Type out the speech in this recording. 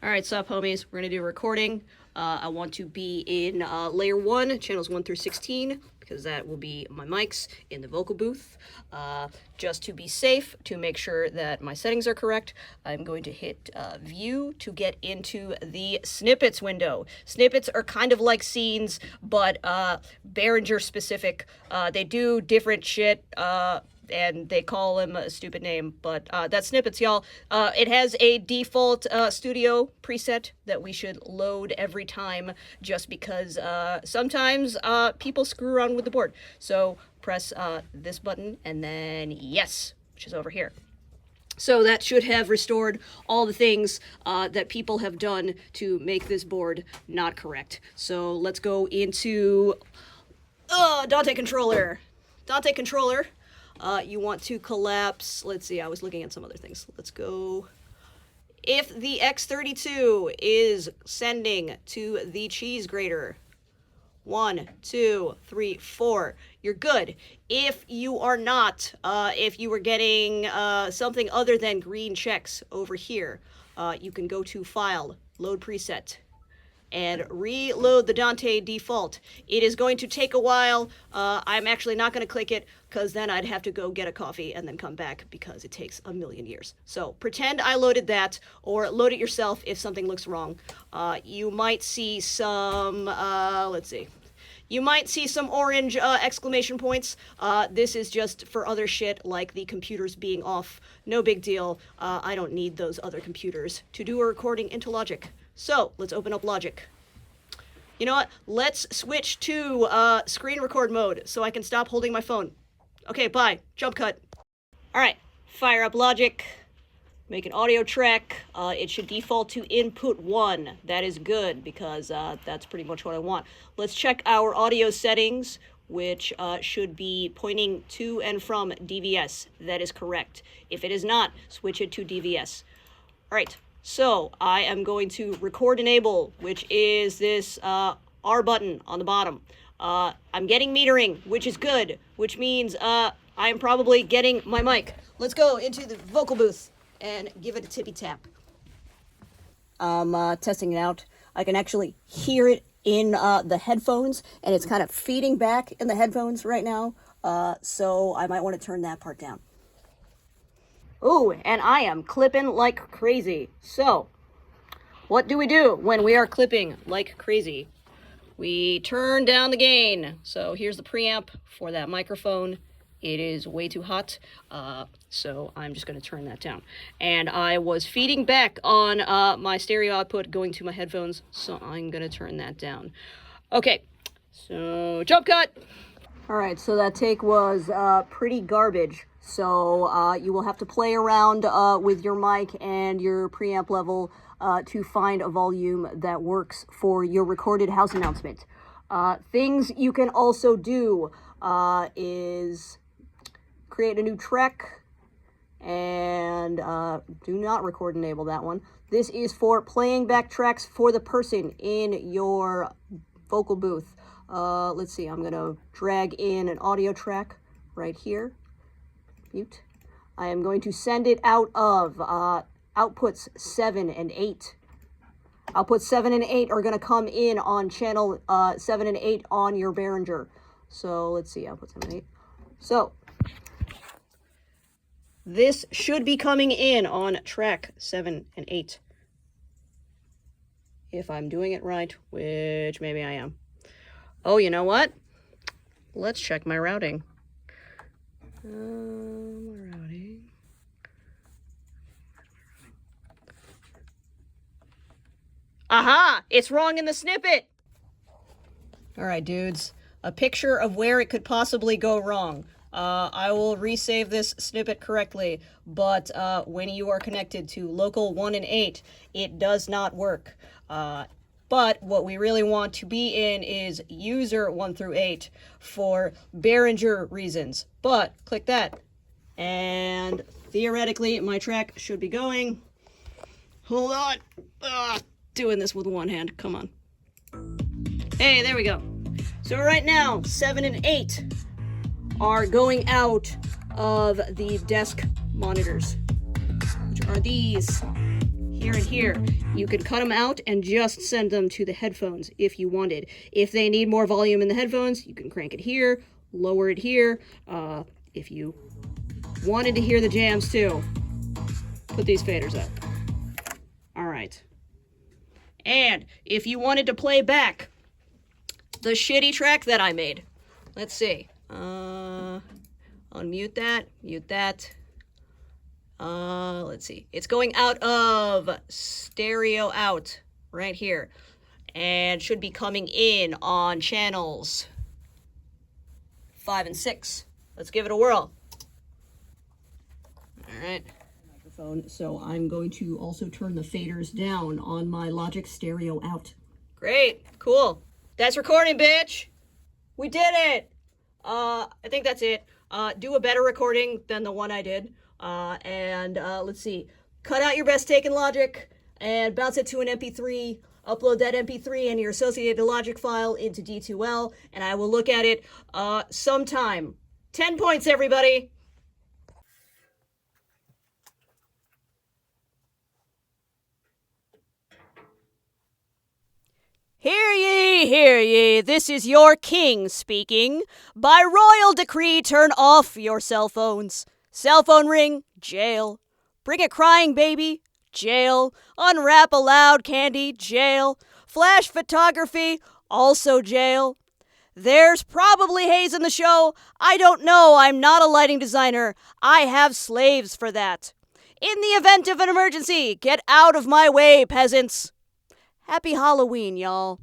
All right, sup, homies. We're going to do a recording. I want to be in layer 1, channels 1 through 16, because that will be my mics in the vocal booth. Just to be safe, to make sure that my settings are correct, I'm going to hit view to get into the snippets window. Snippets are kind of like scenes, but Behringer specific. They do different shit. And they call him a stupid name, but that's snippets, y'all. It has a default studio preset that we should load every time, just because sometimes people screw around with the board. So press this button, and then yes, which is over here. So that should have restored all the things that people have done to make this board not correct. So let's go into Dante controller. Dante controller. You want to collapse, let's see, I was looking at some other things. Let's go. If the X32 is sending to the cheese grater, 1, 2, 3, 4, you're good. If you are not, if you were getting something other than green checks over here, you can go to File, Load Preset, and reload the Dante default. It is going to take a while. I'm actually not going to click it, because then I'd have to go get a coffee and then come back, because it takes a million years. So pretend I loaded that, or load it yourself if something looks wrong. You might see some, let's see. You might see some orange exclamation points. This is just for other shit, like the computers being off. No big deal. I don't need those other computers to do a recording into Logic. So let's open up Logic. You know what? Let's switch to screen record mode so I can stop holding my phone. Okay, bye. Jump cut. All right, fire up Logic. Make an audio track. It should default to input 1. That is good, because that's pretty much what I want. Let's check our audio settings, which should be pointing to and from DVS. That is correct. If it is not, switch it to DVS. All right. So I am going to record enable, which is this R button on the bottom. I'm getting metering, which is good, which means I am probably getting my mic. Let's go into the vocal booth and give it a tippy tap. I'm testing it out. I can actually hear it in the headphones, and it's kind of feeding back in the headphones right now. So I might want to turn that part down. Ooh, and I am clipping like crazy. So, what do we do when we are clipping like crazy? We turn down the gain. So here's the preamp for that microphone. It is way too hot, so I'm just going to turn that down. And I was feeding back on my stereo output going to my headphones, so I'm going to turn that down. Okay, so jump cut! Alright, so that take was pretty garbage. So you will have to play around with your mic and your preamp level to find a volume that works for your recorded house announcement. Things you can also do is create a new track, and do not record enable that one. This is for playing back tracks for the person in your vocal booth. Let's see, I'm gonna drag in an audio track right here. Mute. I am going to send it out of outputs 7 and 8. Outputs 7 and 8 are going to come in on channel 7 and 8 on your Behringer. So let's see, output 7 and 8. So this should be coming in on track 7 and 8. If I'm doing it right, which maybe I am. Oh, you know what? Let's check my routing. Routing. Aha! It's wrong in the snippet! Alright, dudes. A picture of where it could possibly go wrong. I will resave this snippet correctly, but when you are connected to local 1 and 8, it does not work. But what we really want to be in is user 1 through 8 for Behringer reasons. But click that, and theoretically my track should be going. Hold on. Doing this with one hand. Come on. Hey, there we go. So right now, 7 and 8 are going out of the desk monitors, which are these here and here. You can cut them out and just send them to the headphones if you wanted. If they need more volume in the headphones, you can crank it here, lower it here. If you wanted to hear the jams too, put these faders up. All right. And if you wanted to play back the shitty track that I made, let's see. Unmute that, mute that. Let's see. It's going out of stereo out right here and should be coming in on channels 5 and 6. Let's give it a whirl. All right. Microphone. So I'm going to also turn the faders down on my Logic stereo out. Great. Cool. That's recording, bitch. We did it. I think that's it. Do a better recording than the one I did. Let's see. Cut out your best take in Logic and bounce it to an MP3. Upload that MP3 and your associated Logic file into D2L, and I will look at it sometime. 10 points, everybody. Hear ye, this is your king speaking. By royal decree, turn off your cell phones. Cell phone ring, jail. Bring a crying baby, jail. Unwrap a loud candy, jail. Flash photography, also jail. There's probably haze in the show. I don't know, I'm not a lighting designer. I have slaves for that. In the event of an emergency, get out of my way, peasants. Happy Halloween, y'all.